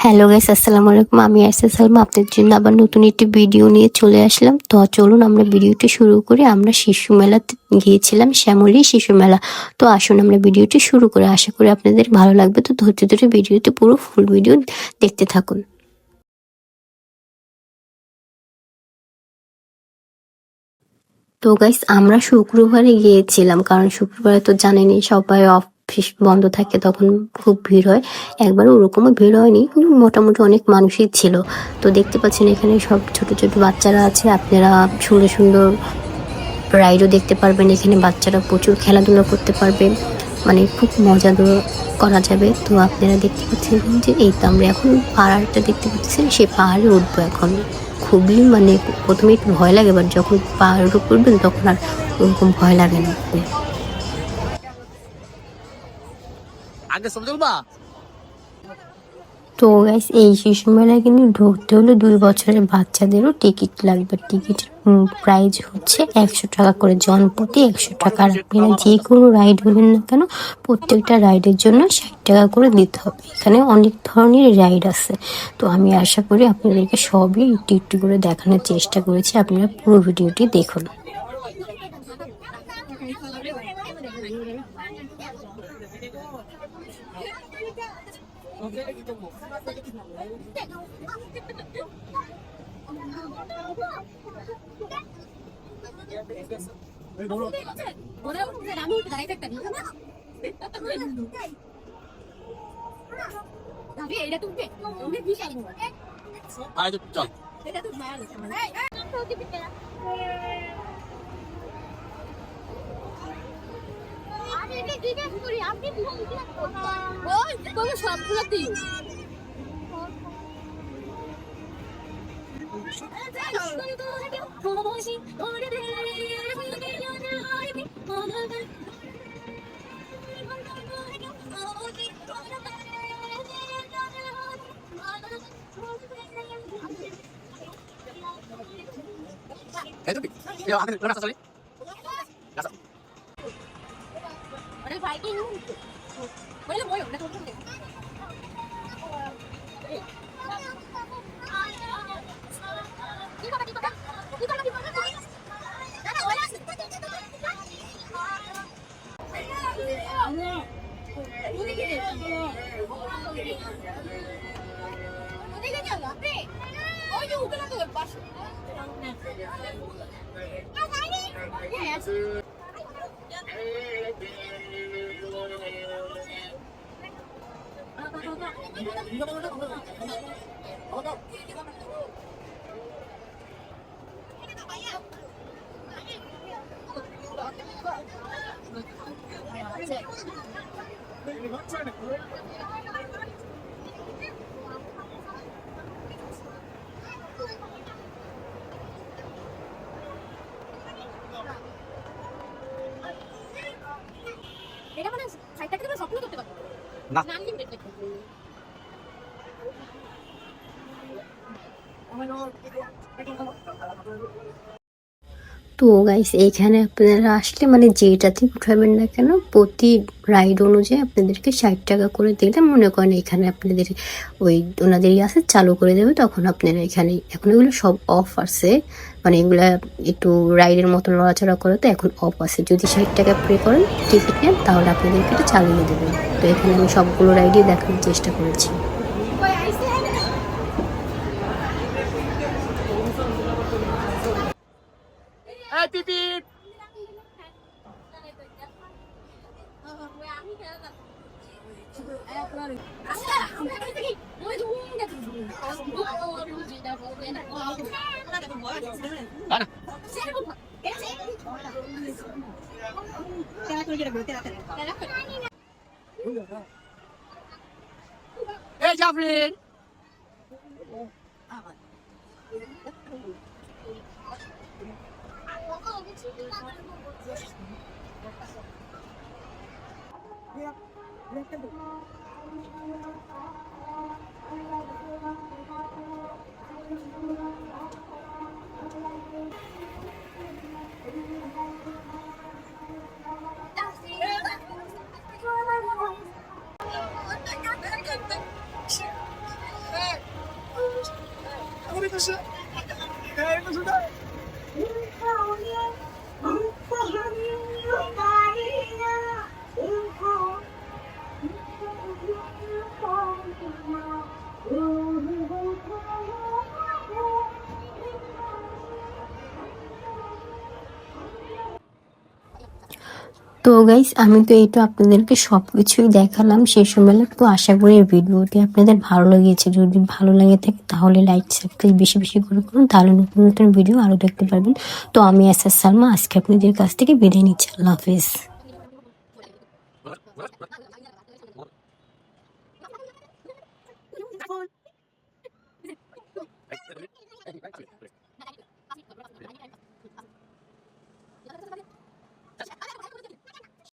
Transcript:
Hello guys, আসসালামু আলাইকুম। আমি আরসে সালমা আপনাদের জন্য আবার নতুন একটি ভিডিও নিয়ে চলে আসলাম। তো চলুন আমরা ভিডিওটি শুরু করি। আমরা শিশু মেলাতে গিয়েছিলাম, শ্যামলী শিশু মেলা। তো আসুন আমরা ভিডিওটি শুরু করি। আশা করি আপনাদের ভালো লাগবে। তো ধৈর্য ধরে ভিডিওতে পুরো ফুল ভিডিও দেখতে থাকুন। তো গাইস আমরা শুক্রবারে গিয়েছিলাম, কারণ শুক্রবারে তো জানেনই সবাই অফিস বন্ধ থাকে, তখন খুব ভিড় হয়। একবার ওরকমও ভিড় হয়নি, কিন্তু মোটামুটি অনেক মানুষই ছিল। তো দেখতে পাচ্ছেন এখানে সব ছোট ছোট বাচ্চারা আছে। আপনারা সুন্দর সুন্দর রাইডও দেখতে পারবেন। এখানে বাচ্চারা প্রচুর খেলাধুলা করতে পারবে, মানে খুব মজা করা যাবে। তো আপনারা দেখতে পাচ্ছেন যে এই তো আমরা এখন পাহাড়টা দেখতে পাচ্ছেন, সেই পাহাড়ে উঠবো এখন। খুবই মানে প্রথমে একটু ভয় লাগে, বাট যখন পাহাড়ের উপর উঠবেন তখন আর ওরকম ভয় লাগে না। তো গাইস এই শিশু মেলায় কিন্তু ঢুকতে হলে 2 বছরের বাচ্চাদেরও টিকিট লাগবে। টিকিটের প্রাইস হচ্ছে 100 টাকা করে, জনপ্রতি 100 টাকা। আর আপনারা যে কোনো রাইড হলেন না কেন, প্রত্যেকটা রাইডের জন্য 60 টাকা করে দিতে হবে। এখানে অনেক ধরনের রাইড আছে। তো আমি আশা করি আপনাদেরকে সবই একটু একটু করে দেখানোর চেষ্টা করেছি। আপনারা পুরো ভিডিওটি দেখুন। সবগুলোতেই এটা মানে 60 টাকা দিয়ে সবগুলো করতে পারবো না আনলিমিটেড তো গাইস এইখানে আপনারা আসলে মানে যেটাতে উঠাবেন না কেন, প্রতি রাইড অনুযায়ী আপনাদেরকে 60 টাকা করে দিলে মনে করেন এখানে আপনাদের ওই ওনাদের আছে চালু করে দেবে। তখন আপনারা এখানে এখন এগুলো সব অফ আছে, মানে এগুলা একটু রাইডের মতো নড়াচড়া করে, তো এখন অফ আছে। যদি 60 টাকা পে করেন টিকিট নেন তাহলে আপনাদেরকে এটা চালিয়ে দেবেন। তো এখানে আমি সবগুলো রাইডই দেখানোর চেষ্টা করেছি। Hey, Jeffrey! তো গাইস আমি তো এইটা আপনাদেরকে সবকিছুই দেখালাম শেষ মেলা। তো আশা করি এই ভিডিওটি আপনাদের ভালো লেগেছে। যদি ভালো লেগে থাকে তাহলে লাইক সাবস্ক্রাইব বেশি বেশি করে করুন, তাহলে নতুন নতুন ভিডিও আরো দেখতে পারবেন। তো আমি এস এস সালমা আজকে আপনাদের কাছ থেকে বিদায় নিচ্ছি। আল্লাহ হাফিজ। Thank you.